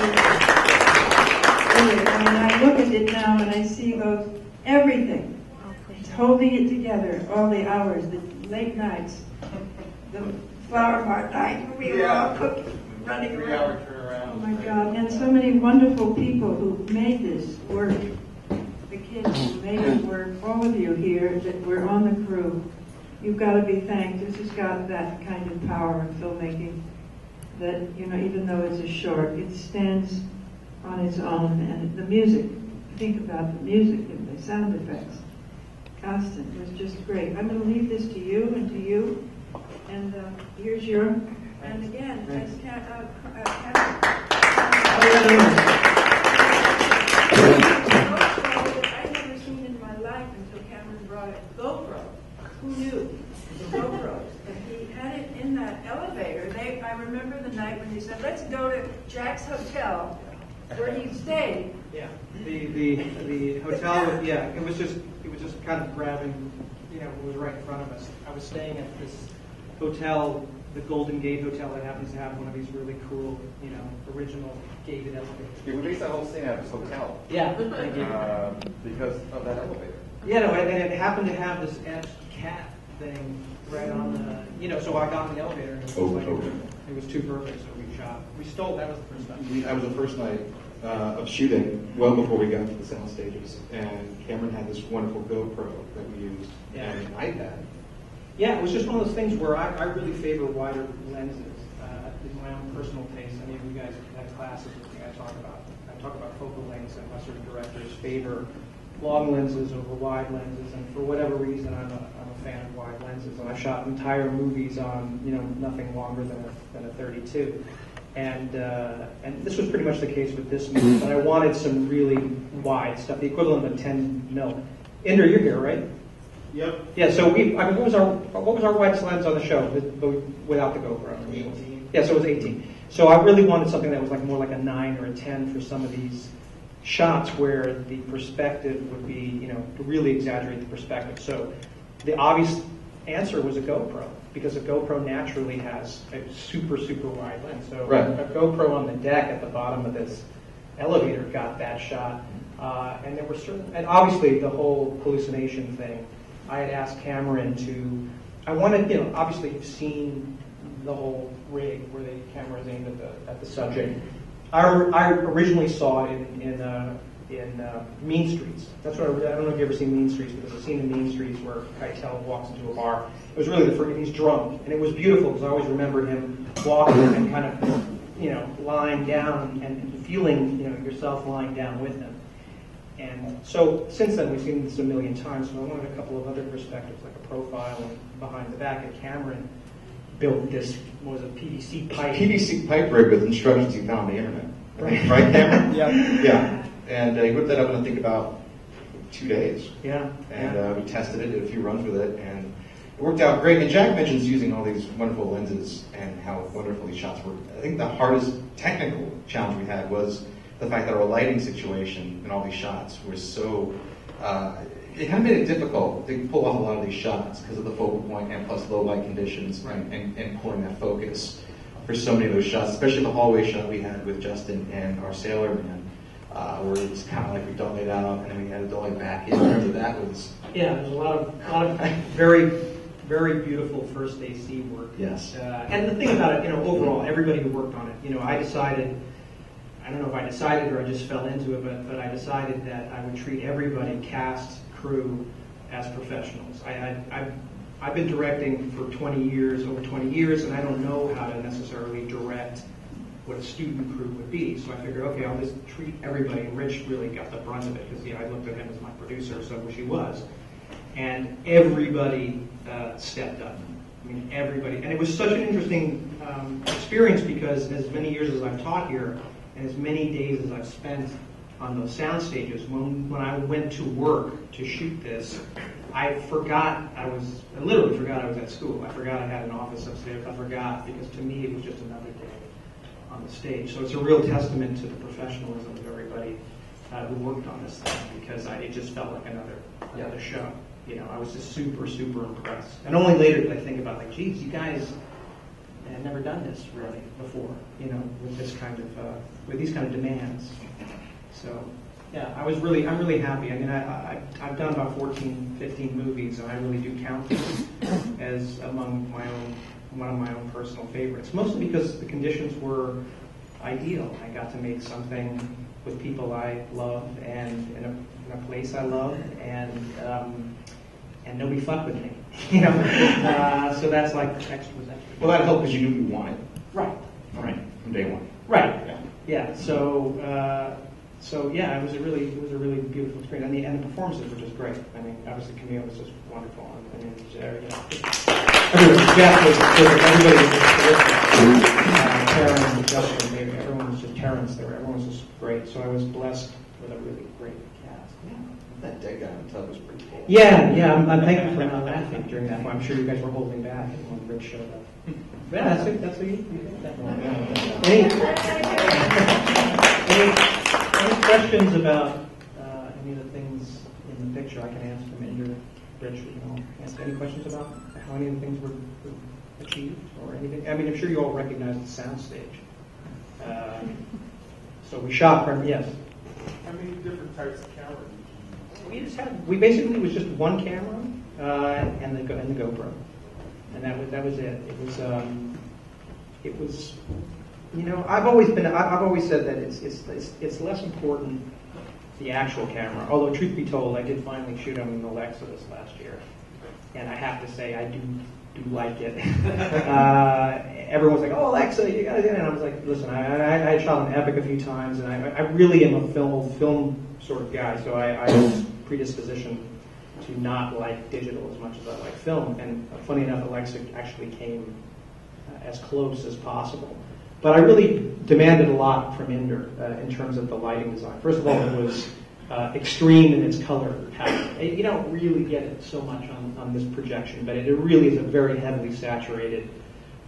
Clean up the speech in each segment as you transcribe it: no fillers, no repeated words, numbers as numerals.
Really, I mean, I look at it now and I see everything. It's holding it together, all the hours, the late nights, the flower mart night, we were all cooking, running around. Oh my God, and so many wonderful people who made this work. The kids who made it work, all of you here that were on the crew, you've got to be thanked. This has got that kind of power in filmmaking that, you know, even though it's a short, it stands on its own. And the music, think about the music and the sound effects. Constant was just great. I'm going to leave this to you and to you. And here's your, and again, thanks, I've never seen in my life until Cameron brought a GoPro. Who knew the GoPros? And he had it in that elevator. I remember the night when he said, "Let's go to Jack's hotel," where he stayed. Yeah, the hotel. Yeah, it was just kind of grabbing. You know, it was right in front of us. I was staying at this hotel, the Golden Gate Hotel, that happens to have one of these really cool, you know, original gated elevators. Yeah, we based that whole scene at this hotel. Yeah, because of that elevator. Yeah, no, and it happened to have this etched cat thing right on the, you know, so I got in the elevator and it was too perfect, so we shot. We stole, that was the first time. That was the first night of shooting, well before we got to the sound stages, and Cameron had this wonderful GoPro that we used, and an iPad. Yeah, it was just one of those things where I really favor wider lenses in my own personal taste. I mean, you guys have classes with me. I talk about focal lengths, and Western directors favor long lenses over wide lenses, and for whatever reason, I'm a fan of wide lenses. And I've shot entire movies on, you know, nothing longer than a 32. And this was pretty much the case with this movie, but I wanted some really wide stuff, the equivalent of 10 mil. Inder, you're here, right? Yep. Yeah. So what was our widest lens on the show without the GoPro? 18. Yeah. So it was 18. So I really wanted something that was like more like a 9 or a 10 for some of these shots where the perspective would be, you know, to really exaggerate the perspective. So the obvious answer was a GoPro, because a GoPro naturally has a super, super wide lens. So a GoPro on the deck at the bottom of this elevator got that shot. And there were and obviously the whole hallucination thing, I had asked Cameron I wanted, you know, obviously you've seen the whole rig where the camera is aimed at the subject. I originally saw it in Mean Streets. That's what I don't know if you've ever seen Mean Streets, but there's a scene in Mean Streets where Keitel walks into a bar. It was really the first, he's drunk, and it was beautiful because I always remembered him walking and kind of, you know, lying down and feeling, you know, yourself lying down with him. And so since then we've seen this a million times, so I wanted a couple of other perspectives, like a profile and behind the back. And Cameron built this, what was it, PVC pipe? PVC pipe rig with instructions you found on the internet. Right, Cameron? Yeah. Yeah. And he whipped that up in, I think, about 2 days. Yeah. And we tested it, did a few runs with it, and it worked out great. And Jack mentions using all these wonderful lenses and how wonderful these shots were. I think the hardest technical challenge we had was the fact that our lighting situation in all these shots was so, it kind of made it difficult to pull off a lot of these shots because of the focal point and plus low light conditions and pulling that focus for so many of those shots, especially the hallway shot we had with Justin and our sailorman, where it's kind of like we dollied it out and then we had to dolly back in. Remember that was... Yeah, there's a lot of very, very beautiful first AC work. Yes. And the thing about it, you know, overall, everybody who worked on it, you know, I don't know if I decided or I just fell into it, but I decided that I would treat everybody, cast, crew, as professionals. I've been directing for over 20 years, and I don't know how to necessarily direct what a student crew would be. So I figured, okay, I'll just treat everybody. And Rich really got the brunt of it because I looked at him as my producer, so which he was. And everybody stepped up. I mean, everybody. And it was such an interesting experience because as many years as I've taught here, and as many days as I've spent on those sound stages, when I went to work to shoot this, I literally forgot I was at school. I forgot I had an office upstairs. I forgot because to me it was just another day on the stage. So it's a real testament to the professionalism of everybody who worked on this thing because it just felt like another show. You know, I was just super, super impressed. And only later did I think about, like, geez, you guys and I'd never done this really before, you know, with this kind of with these kind of demands. So yeah, I'm really happy. I mean, I've done about 14, 15 movies, and I really do count this as among one of my own personal favorites. Mostly because the conditions were ideal. I got to make something with people I love and in a place I love, and nobody fucked with me, you know. So that's like extra. Well, that helped because you knew you wanted. Right. From day one. Right. Yeah. So yeah, it was a really beautiful experience, and the performances were just great. I mean, obviously Camille was just wonderful. I mean, you know, Jack was terrific. Everybody was just terrific. Karen and Justin, everyone was just Terrence. Everyone was just great. So I was blessed with a really great cast. Yeah. That dead guy on the tub was pretty cool. Yeah. I'm thankful for not laughing during that point. I'm sure you guys were holding back when Rick showed up. Yeah, that's what you think that one. Any questions about any of the things in the picture? I can answer them in your Rich. You know, ask any questions about how any of the things were achieved or anything? I mean, I'm sure you all recognize the soundstage. So we shot from yes. How many different types of cameras did you use? We basically was just one camera and the GoPro, and that was it. It was you know, I've always said that it's less important the actual camera. Although truth be told, I did finally shoot on an Alexa this last year, and I have to say I do like it. Everyone's like, "Oh, Alexa, you got it," and I was like, "Listen, I shot an Epic a few times, and I really am a film sort of guy, so I have a predisposition to not like digital as much as I like film." And funny enough, Alexa actually came as close as possible. But I really demanded a lot from Inder in terms of the lighting design. First of all, it was extreme in its color palette. You don't really get it so much on this projection, but it really is a very heavily saturated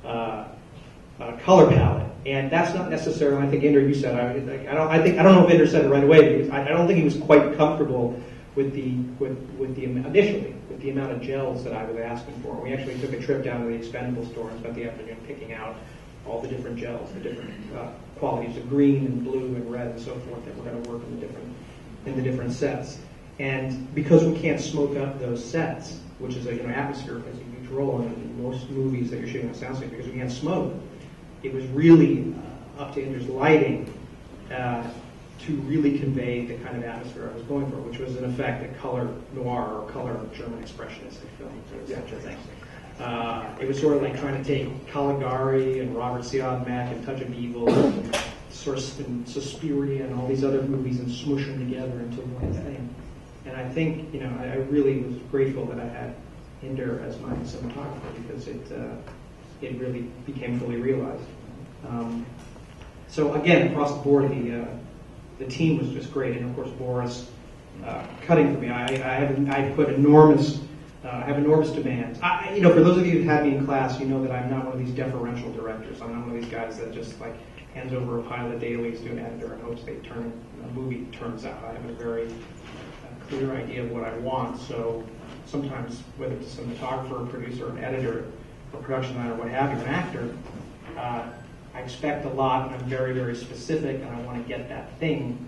color palette. And that's not necessarily, I think Inder, you said, I don't know if Inder said it right away, because I don't think he was quite comfortable with the amount of gels that I was asking for. We actually took a trip down to the Expendable store and spent the afternoon picking out all the different gels, the different qualities of green and blue and red and so forth that were going to work in the different sets. And because we can't smoke up those sets, which is atmosphere plays a huge role in most movies that you're shooting on soundstage, because we can't smoke, it was really up to Inder's lighting to really convey the kind of atmosphere I was going for, which was in effect a color noir or color German expressionistic film, such a thing. It was sort of like trying to take Caligari and Robert Siodmak and Touch of Evil and sort of Suspiria and all these other movies and smush them together into one thing. And I think, I really was grateful that I had Inder as my cinematographer, because it really became fully realized. So again, across the board, the team was just great, and of course Boris cutting for me. I have enormous demands. For those of you who've had me in class, you know that I'm not one of these deferential directors. I'm not one of these guys that just like hands over a pile of dailies to an editor and hopes a movie turns out. I have a very clear idea of what I want. So sometimes, whether it's a cinematographer, a producer, an editor, a production designer, what have you, an actor, I expect a lot, and I'm very, very specific, and I want to get that thing.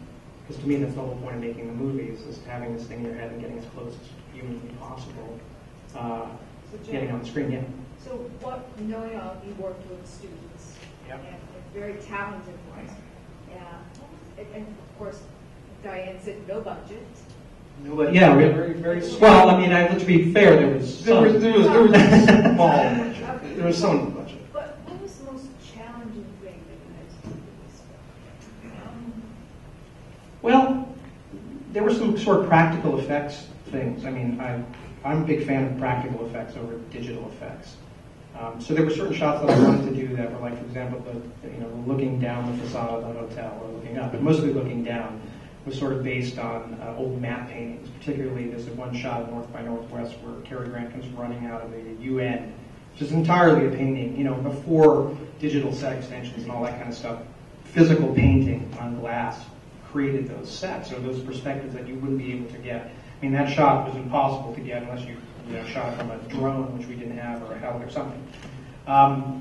Because to me, that's the whole point of making the movies, is having this thing in your head and getting as close as humanly possible, getting on the screen. Yeah. So knowing you worked with students, Yep. and very talented ones, and of course, Diane said no budget. Yeah, we had very, very well. I mean, to be fair, there was some. There was a small budget. There was some budget. But what was the most challenging thing that you had to do with this film? Well, there were some sort of practical effects things. I mean, I'm a big fan of practical effects over digital effects. So there were certain shots that I wanted to do that were like, for example, the looking down the facade of the hotel or looking up, but mostly looking down, was sort of based on old map paintings. Particularly, there's one shot of North by Northwest where Cary Grant comes running out of the UN, which is entirely a painting. Before digital set extensions and all that kind of stuff, physical painting on glass created those sets or those perspectives that you wouldn't be able to get. I mean, that shot was impossible to get unless you shot from a drone, which we didn't have, or a helicopter or something.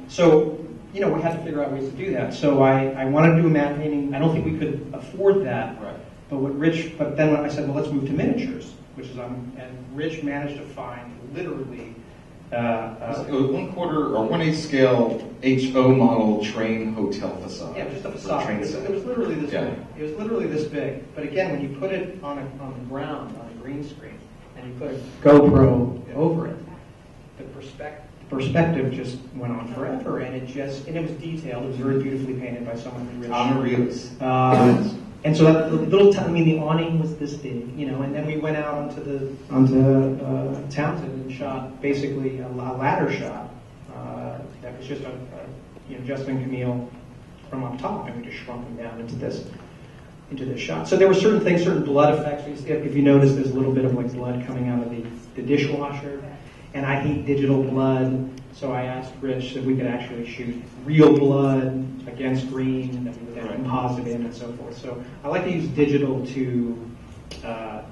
So, you know, we had to figure out ways to do that. So I wanted to do a matte painting. I don't think we could afford that. Right. But then I said, well, let's move to miniatures, which is, and Rich managed to find literally, It was 1/4 or 1/8 scale HO model train hotel facade. yeah, just a For facade. train It was set. literally this Yeah. big. It was literally this big. But again, when you put it on the ground, on a green screen, and you put a GoPro over it, the perspective just went on forever, and it was detailed. It was very beautifully painted by someone who I'm a realist. and so that the awning was this big, you know, and then we went out onto Townsend and shot basically a ladder shot that was just Justin and Camille from up top, and we just shrunk them down into this shot. So there were certain things, certain blood effects. If you notice, there's a little bit of like blood coming out of the dishwasher, and I hate digital blood, so I asked Rich if we could actually shoot real blood against green that we would then composite in and so forth. So I like to use digital to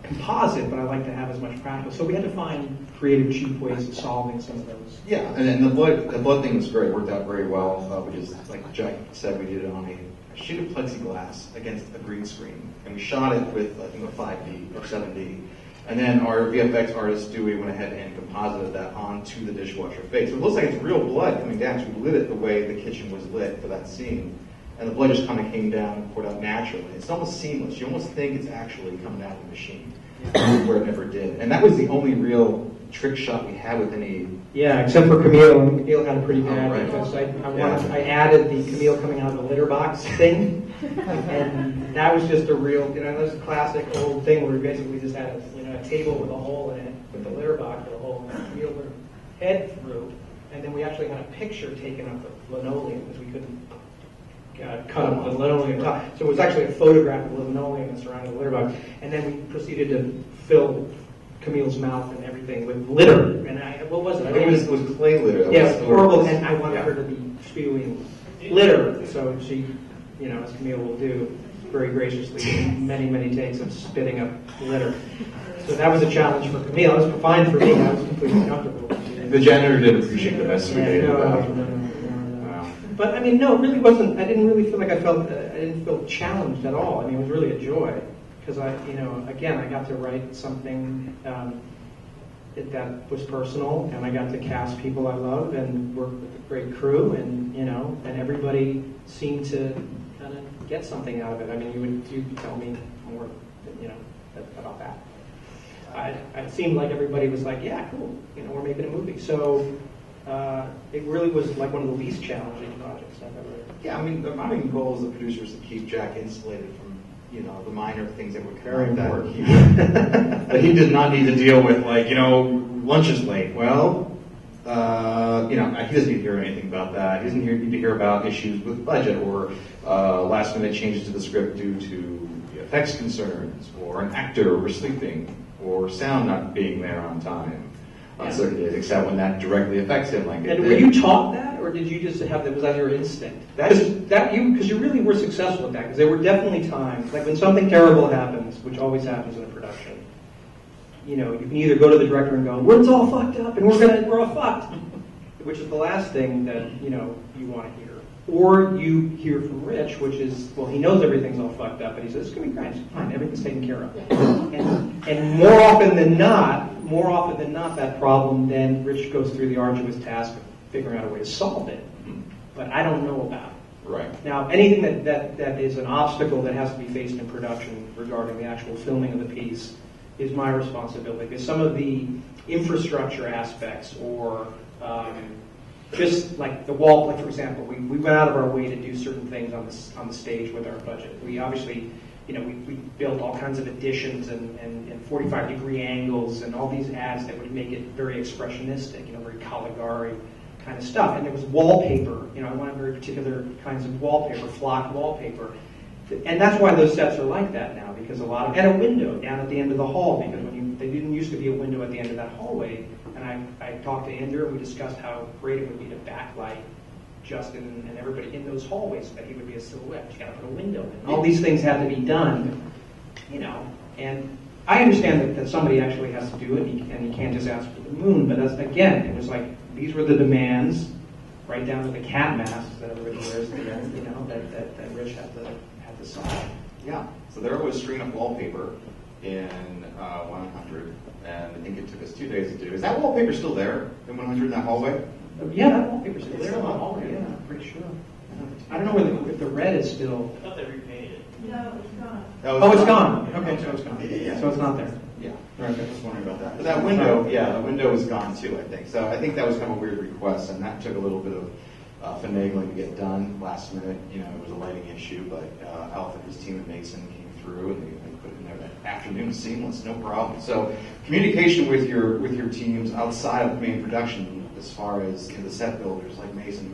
composite, but I like to have as much practical. So we had to find creative, cheap ways of solving some of those. Yeah, and the blood thing was great. Worked out very well. We just, like Jack said, we did it on a sheet of plexiglass against a green screen, and we shot it with I think a 5D or 7D. And then our VFX artist Dewey went ahead and composited that onto the dishwasher face. So it looks like it's real blood coming down. So we lit it the way the kitchen was lit for that scene. And the blood just kind of came down and poured out naturally. It's almost seamless. You almost think it's actually coming out of the machine, where it never did. And that was the only real trick shot we had with any... Yeah, except for Camille. And Camille had a pretty bad right. because I added the Camille coming out of the litter box thing. And that was just a real, that was a classic old thing where we basically just had a table with a hole in it, with the litter box with a hole, and Camille put her head through. And then we actually had a picture taken of the linoleum because we couldn't cut up the linoleum top. So it was actually a photograph of the linoleum that surrounded the litter box. And then we proceeded to fill Camille's mouth and everything with litter. And what was it? It was clay litter. Yeah, it was horrible. And I wanted her to be spewing litter. So she, as Camille will do, very graciously, did many, many takes of spitting up litter. So that was a challenge for Camille. It was fine for me. I was completely comfortable. The janitor did appreciate the mess we made about it. But I mean, no, it really wasn't. I didn't really feel like I didn't feel challenged at all. I mean, it was really a joy because again, I got to write something that was personal, and I got to cast people I love and work with a great crew, and and everybody seemed to kind of get something out of it. I mean, you tell me more, about that. It seemed like everybody was like, yeah, cool, we're making a movie. So. It really was like one of the least challenging projects I've ever. Yeah, I mean, the main goal as the producers to keep Jack insulated from, the minor things that would come Very out important. that he did not need to deal with, like, lunch is late. Well, he doesn't need to hear anything about that. He doesn't need to hear about issues with budget or last minute changes to the script due to effects concerns or an actor oversleeping or sound not being there on time. On certain days, except when that directly affects him. And were you taught that, or did you just have that? Was that your instinct? Because you really were successful at that. Because there were definitely times, like when something terrible happens, which always happens in a production. You can either go to the director and go, "It's all fucked up, and we're all fucked," which is the last thing that you want to hear. Or you hear from Rich, which is, well, he knows everything's all fucked up, but he says, it's going to be great, it's fine, everything's taken care of. And more often than not, that problem, then Rich goes through the arduous task of figuring out a way to solve it. But I don't know about it. Right. Now, anything that is an obstacle that has to be faced in production regarding the actual filming of the piece is my responsibility. Because some of the infrastructure aspects or just like the wall, like for example, we went out of our way to do certain things on the stage with our budget. We obviously, we built all kinds of additions and 45-degree angles and all these ads that would make it very expressionistic, very Caligari kind of stuff. And there was wallpaper. I wanted very particular kinds of wallpaper, flock wallpaper. And that's why those sets are like that now, because and a window down at the end of the hall, because they didn't used to be a window at the end of that hallway. And I talked to Andrew, and we discussed how great it would be to backlight Justin and everybody in those hallways so that he would be a silhouette. You got to put a window in. All these things had to be done, And I understand that somebody actually has to do it, and he can't just ask for the moon. But again, it was like these were the demands, right down to the cat masks that everybody wears at the end, that Rich had to solve. Yeah, so they're always stringing up wallpaper in 100, and I think it took us 2 days to do. Is that wallpaper still there in 100 in that hallway? Yeah, that wallpaper's still there in the hallway, yeah, I'm pretty sure. I don't know if the red is still... I thought they repainted. No, it's gone. Oh, it's gone. Okay, so it's gone. Yeah. So it's not there. Yeah, I was just wondering about that. But that window, the window is gone too, I think. So I think that was kind of a weird request, and that took a little bit of finagling to get done last minute. It was a lighting issue, but Alf and his team at Mason came through, and they put it in there that afternoon, seamless, no problem. So communication with your teams outside of the main production, as far as the set builders like Mason,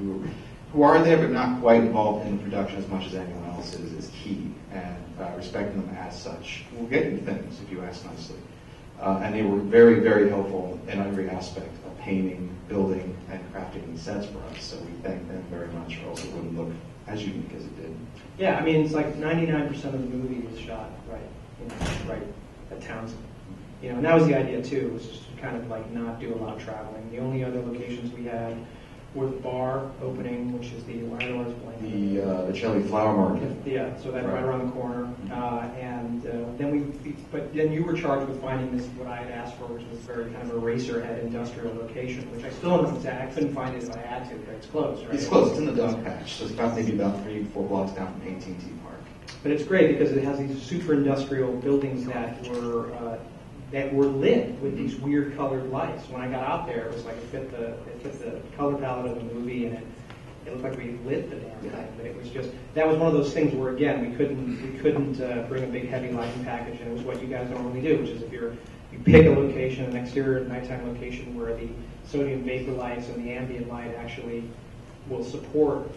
who are there but not quite involved in the production as much as anyone else is key, and respecting them as such will get you things if you ask nicely. And they were very, very helpful in every aspect of painting, building, and crafting these sets for us. So we thank them very much, or else it wouldn't look as unique as it did. Yeah, I mean, it's like 99% of the movie was shot right at Townsend. And that was the idea too, was just to kind of like not do a lot of traveling. The only other locations we had were the bar opening, which is the The Chili Flower Market. Yeah, so that's right around the corner. Then you were charged with finding this, what I had asked for, which was very kind of a Eraserhead industrial location, which I still don't know. I couldn't find it if I had to, but it's closed, right? It's closed. It's in the dog patch. So it's maybe about 3-4 blocks down from AT&T Park. But it's great because it has these super industrial buildings that were lit with these weird colored lights. When I got out there, it was like it fit the color palette of the movie, and it looked like we lit the damn thing. But it was just, that was one of those things where again we couldn't bring a big heavy lighting package, and it was what you guys normally do, which is if you pick a location, an exterior nighttime location where the sodium vapor lights and the ambient light actually will support,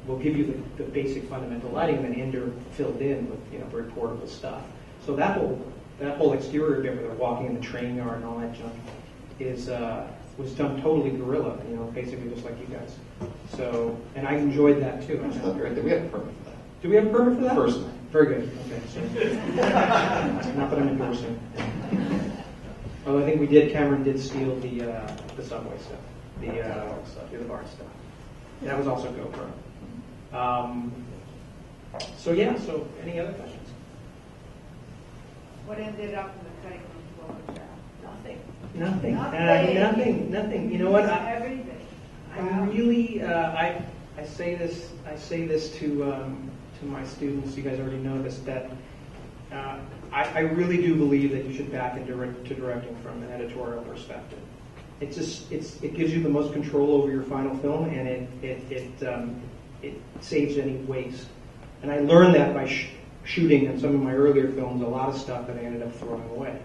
will give you the basic fundamental lighting, and then indoor filled in with very portable stuff. So that whole exterior bit where they're walking in the train yard and all that junk was done totally guerrilla, basically just like you guys. So, and I enjoyed that too. We had a permit for that. Do we have a permit for that? First night. Very good. Okay. So, not that I'm endorsing. Although I think we did. Cameron did steal the subway stuff, the bar stuff. That was also GoPro. So any other questions? What ended up in the cutting room floor? Nothing. Nothing. Nothing. You know what? Everything. I really, I say this to my students. You guys already know this. That I really do believe that you should back into directing from an editorial perspective. It gives you the most control over your final film, and it saves any waste. And I learned that by shooting in some of my earlier films a lot of stuff that I ended up throwing away,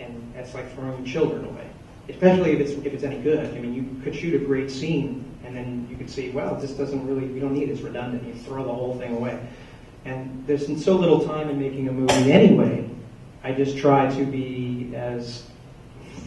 and that's like throwing children away. Especially if it's any good. I mean, you could shoot a great scene, and then you could see, well, this doesn't really, we don't need it, it's redundant. You throw the whole thing away. And there's so little time in making a movie anyway. I just try to be as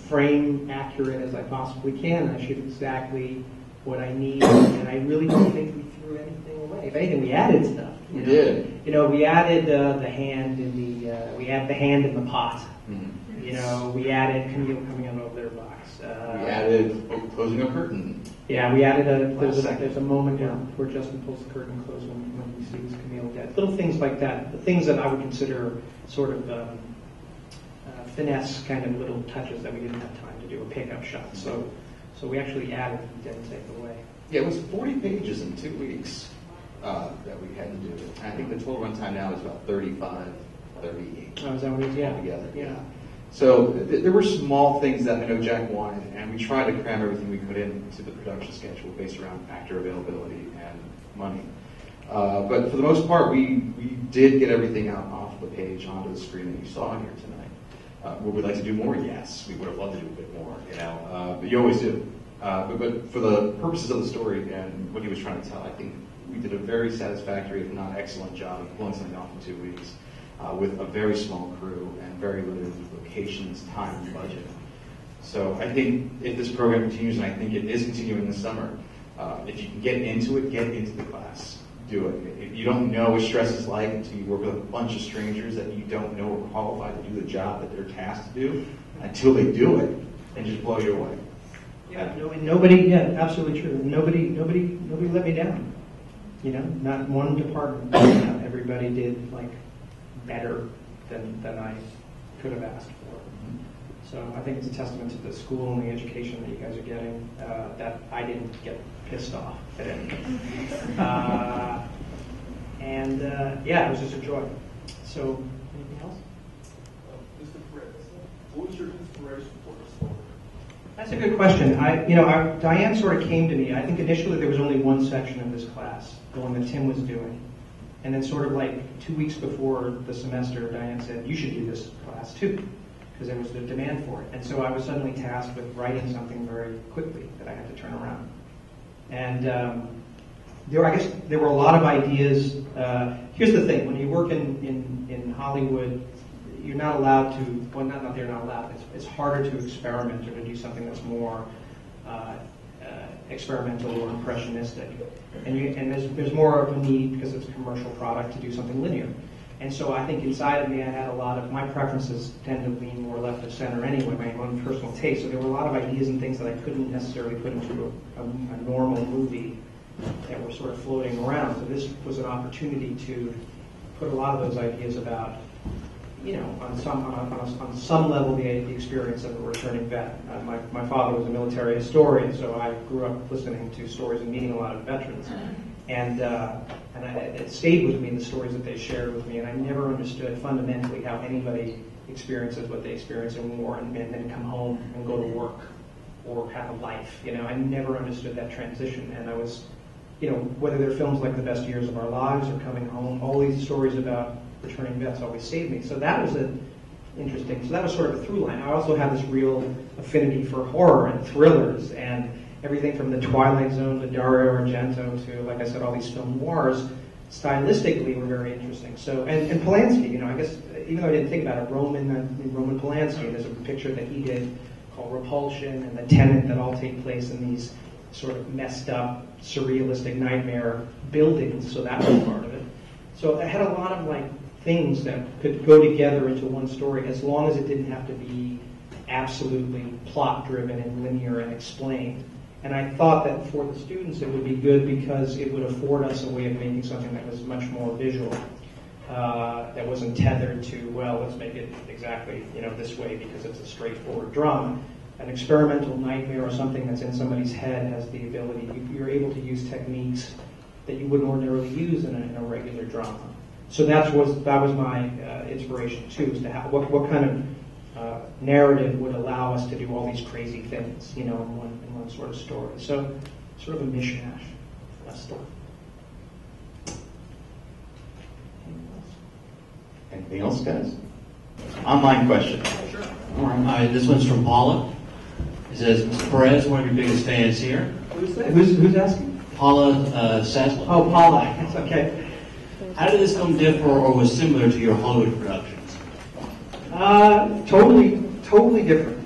frame accurate as I possibly can. I shoot exactly what I need, and I really don't think we threw anything away. If anything, we added stuff. We did. We added the hand in the pot. Mm-hmm. We added Camille coming out of their box. We added closing a curtain. Yeah, we added there's a moment where Justin pulls the curtain closed when he sees Camille dead. Little things like that. The things that I would consider sort of finesse kind of little touches that we didn't have time to do, a pickup shot. So we actually added and didn't take away. Yeah, it was 40 pages in 2 weeks that we had to do. And I think the total runtime now is about 35, 38. Oh, is that what it is? Yeah. Together. Yeah. So there were small things that I know Jack wanted, and we tried to cram everything we could into the production schedule based around actor availability and money. But for the most part, we did get everything out off the page onto the screen that you saw here tonight. Would we like to do more? Yes, we would have loved to do a bit more, but you always do. But for the purposes of the story and what he was trying to tell, I think we did a very satisfactory, if not excellent job of pulling something off in 2 weeks. With a very small crew and very limited locations, time, and budget. So I think if this program continues, and I think it is continuing this summer, if you can get into it, get into the class. Do it. If you don't know what stress is like until you work with a bunch of strangers that you don't know are qualified to do the job that they're tasked to do, until they do it, and just blow you away. Yeah, nobody. Yeah, absolutely true. Nobody let me down. You know, not one department. Everybody did like better than I could have asked for. So I think it's a testament to the school and the education that you guys are getting, that I didn't get pissed off at anything. Yeah, it was just a joy. So, anything else? Mr. Perez, what was your inspiration for the story? That's a good question. Diane sort of came to me. I think initially there was only one section of this class, the one that Tim was doing. And then sort of like 2 weeks before the semester, Diane said, you should do this class too, because there was the demand for it. And so I was suddenly tasked with writing something very quickly that I had to turn around. And there were a lot of ideas. Here's the thing, when you work in Hollywood, you're not allowed to, well, not they're not allowed, it's harder to experiment or to do something that's more experimental or impressionistic. And there's more of a need, because it's a commercial product, to do something linear. And so I think inside of me I had a lot of, my preferences tend to lean more left of center anyway, my own personal taste. So there were a lot of ideas and things that I couldn't necessarily put into a normal movie that were sort of floating around. So this was an opportunity to put a lot of those ideas about, you know, on some level, the experience of a returning vet. My father was a military historian, so I grew up listening to stories and meeting a lot of veterans. And it stayed with me, the stories that they shared with me, and I never understood fundamentally how anybody experiences what they experience in war and then come home and go to work or have a life. You know, I never understood that transition, and I was, you know, whether they're films like The Best Years of Our Lives or Coming Home, all these stories about returning vets always saved me. So that was interesting. So that was sort of a through line. I also have this real affinity for horror and thrillers and everything from The Twilight Zone to Dario Argento to, like I said, all these film noirs, stylistically were very interesting. So, and Polanski, you know, I guess, even though I didn't think about it, Roman Polanski, there's a picture that he did called Repulsion and The Tenant that all take place in these sort of messed up, surrealistic nightmare buildings, so that was part of it. So I had a lot of like things that could go together into one story, as long as it didn't have to be absolutely plot-driven and linear and explained. And I thought that for the students it would be good because it would afford us a way of making something that was much more visual, that wasn't tethered to, well, let's make it exactly, you know, this way because it's a straightforward drama. An experimental nightmare or something that's in somebody's head has the ability, you're able to use techniques that you wouldn't ordinarily use in a regular drama. So that was my inspiration too, is to have what kind of narrative would allow us to do all these crazy things, you know, in one sort of story. So sort of a mishmash, less story. Anything else, guys? Online question. Sure. All right, this one's from Paula. It says, Mr. Perez, one of your biggest fans here. Who's asking? Paula Sasla. Oh, Paula. It's okay. How did this film differ or was similar to your Hollywood productions? Totally different.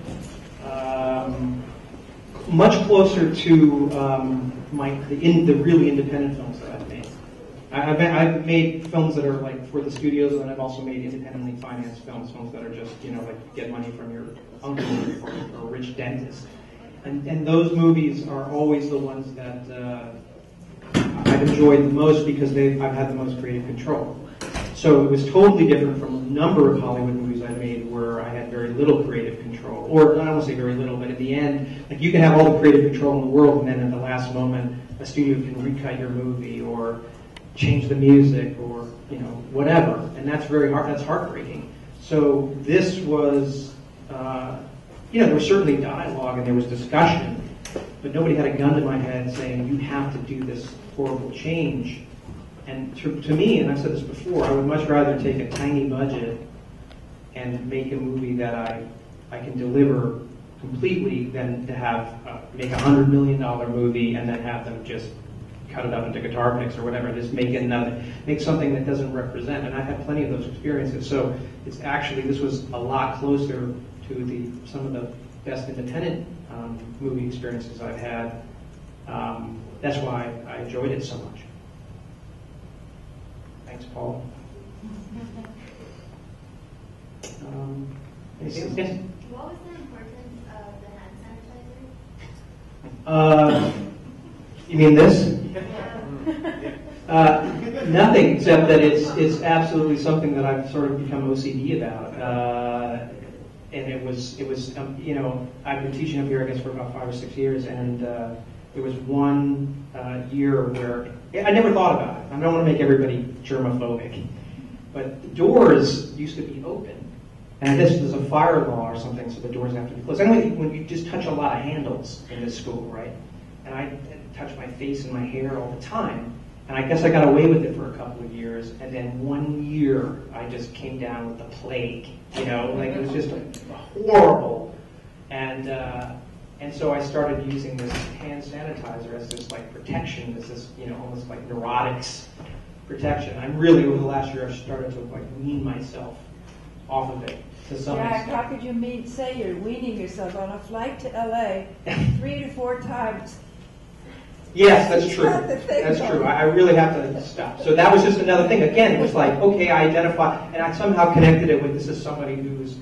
Much closer to the really independent films that I've made. I've made films that are like for the studios, and I've also made independently financed films that are just, you know, like get money from your uncle or a rich dentist. And those movies are always the ones that I've enjoyed the most because I've had the most creative control. So it was totally different from a number of Hollywood movies I made where I had very little creative control. Or, I don't want to say very little, but at the end, like you can have all the creative control in the world, and then at the last moment, a studio can recut your movie or change the music or, you know, whatever. And that's very hard. That's heartbreaking. So this was, you know, there was certainly dialogue and there was discussion, but nobody had a gun to my head saying, you have to do this horrible change. And to me, and I've said this before, I would much rather take a tiny budget and make a movie that I can deliver completely than to have make $100 million movie and then have them just cut it up into guitar picks or whatever, just make something that doesn't represent. And I've had plenty of those experiences. So it's actually, this was a lot closer to some of the best independent movie experiences I've had. That's why I enjoyed it so much. Thanks, Paul. Anything else? Yes? What was the importance of the hand sanitizer? You mean this? Nothing, except that it's absolutely something that I've sort of become OCD about. And it was you know, I've been teaching up here, I guess, for about 5 or 6 years, and there was one year where I never thought about it. I don't want to make everybody germophobic, but the doors used to be open. And I guess there's a fire law or something, so the doors have to be closed. Anyway, when you just touch a lot of handles in this school, right? And I touch my face and my hair all the time. And I guess I got away with it for a couple of years. And then one year, I just came down with the plague. You know, like it was just horrible. And so I started using this hand sanitizer as this like protection, as this, you know, almost like neurotics protection. I'm really, over the last year, I've started to like wean myself off of it to some Jack, extent. how could you say you're weaning yourself on a flight to LA 3 to 4 times? Yes, that's true. That's the thing, That's though. true. I really have to stop. So that was just another thing. Again, it was like, okay, I identify, and I somehow connected it with this is somebody who's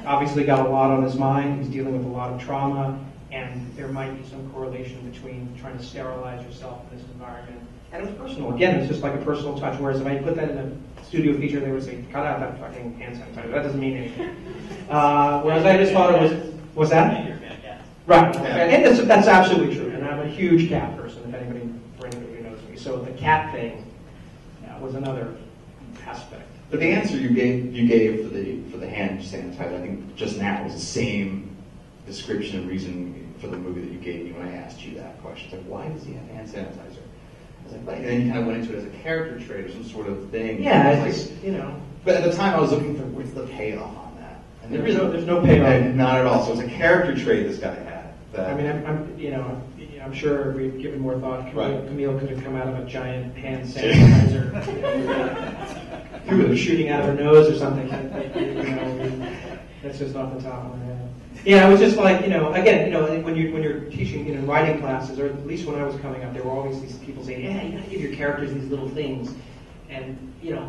obviously got a lot on his mind, who's dealing with a lot of trauma, and there might be some correlation between trying to sterilize yourself in this environment. And it was personal. Again, it's just like a personal touch, whereas if I put that in a studio feature, they would say, cut out that fucking hand sanitizer. That doesn't mean anything. Whereas I just thought it was that? Right. And that's absolutely true. And I'm a huge cat person, for anybody who knows me. So the cat thing was another aspect. But the answer you gave for the hand sanitizer, I think just now was the same description and reason for the movie that you gave me when I asked you that question. It's like, why does he have hand sanitizer? I was like, and then you kind of went into it as a character trait or some sort of thing. Yeah, it's it's like, just, you know. But at the time, I was looking for what's the payoff on that, and There's no payoff. and not at all. So it's a character trait this guy had. That, I mean, I'm sure we've given more thought. Right. Camille could have come out of a giant hand sanitizer, shooting out of her nose or something. That's just off the top of my head. Yeah, it was just like, again, when you're teaching, writing classes, or at least when I was coming up, there were always these people saying, yeah, you got to give your characters these little things, and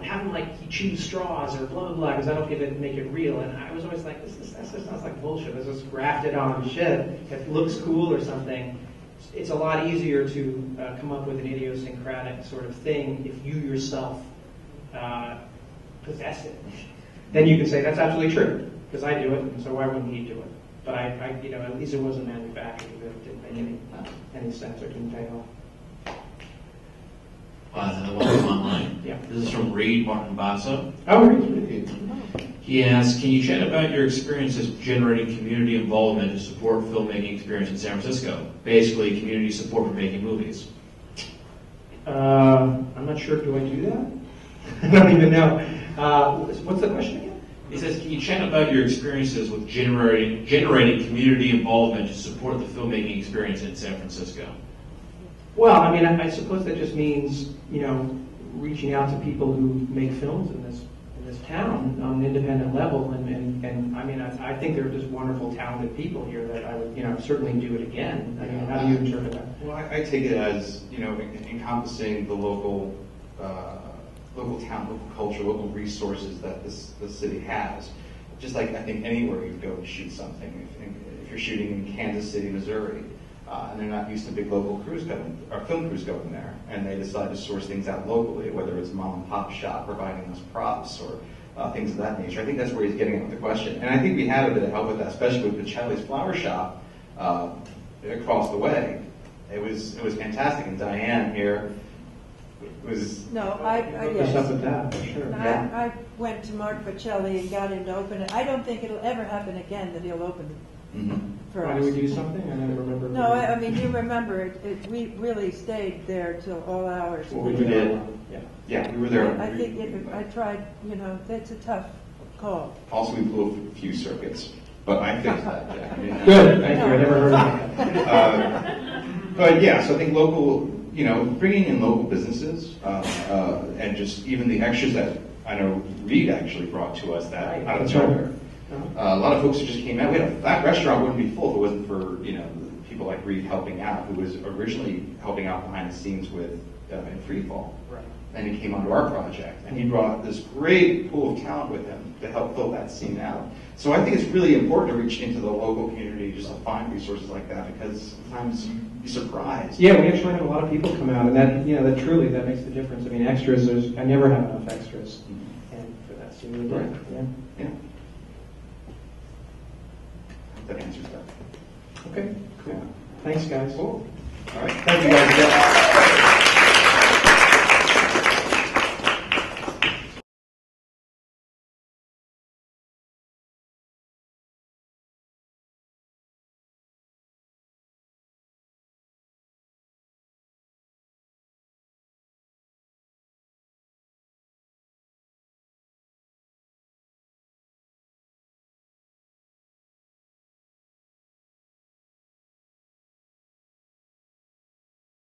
have them like he chews straws or blah blah blah, because that'll make it real. And I was always like, that just sounds like bullshit. This is grafted on shit. If it looks cool or something, it's a lot easier to come up with an idiosyncratic sort of thing if you yourself possess it. Then you can say that's absolutely true because I do it, and so why wouldn't he do it? But I at least it wasn't manufactured. It didn't make any sense or didn't pay off. Another one from online. Yeah. This is from Reed Martin Basso. Oh, really? He asks, can you chat about your experiences generating community involvement to support filmmaking experience in San Francisco? Basically, community support for making movies. I'm not sure. Do I do that? I don't even know. What's the question again? He says, can you chat about your experiences with generating community involvement to support the filmmaking experience in San Francisco? Well, I mean, I suppose that just means, reaching out to people who make films in this town on an independent level, and I mean, I think they're just wonderful, talented people here that I would, certainly do it again. I mean, how do you interpret that? Well, I take it as, encompassing the local town, local culture, local resources that the city has. Just like I think anywhere you go to shoot something, if you're shooting in Kansas City, Missouri, and they're not used to big local film crews going there, and they decide to source things out locally, whether it's mom and pop shop providing us props or things of that nature. I think that's where he's getting at with the question. And I think we had a bit of help with that, especially with Pacelli's flower shop across the way. It was fantastic, and Diane here was... No, What's up with that? Sure. Yeah. I went to Mark Pacelli and got him to open it. I don't think it'll ever happen again that he'll open it Mm-hmm. for Why us. did we do something? I don't remember. No, I mean, you remember, we really stayed there till all hours. Well, we did. Yeah. Yeah, we were there. I think I tried, that's a tough call. Also, we flew a few circuits, but I fixed that. Jack. Good. Thank you. I never heard of that. But yeah, so I think local, bringing in local businesses and just even the extras that I know Reed actually brought to us that out of nowhere. A lot of folks who just came out. That restaurant wouldn't be full if it wasn't for people like Reed helping out, who was originally helping out behind the scenes with in Freefall. Right. And he came onto our project, and he brought this great pool of talent with him to help fill that scene out. So I think it's really important to reach into the local community just to find resources like that, because sometimes be surprised. Yeah, we actually have a lot of people come out, and that that truly that makes the difference. I mean, extras. I never have enough extras, and for that to really Right. yeah. Yeah. I hope that answers that. Okay, cool. Thanks, guys. Cool. All right. Thank you guys.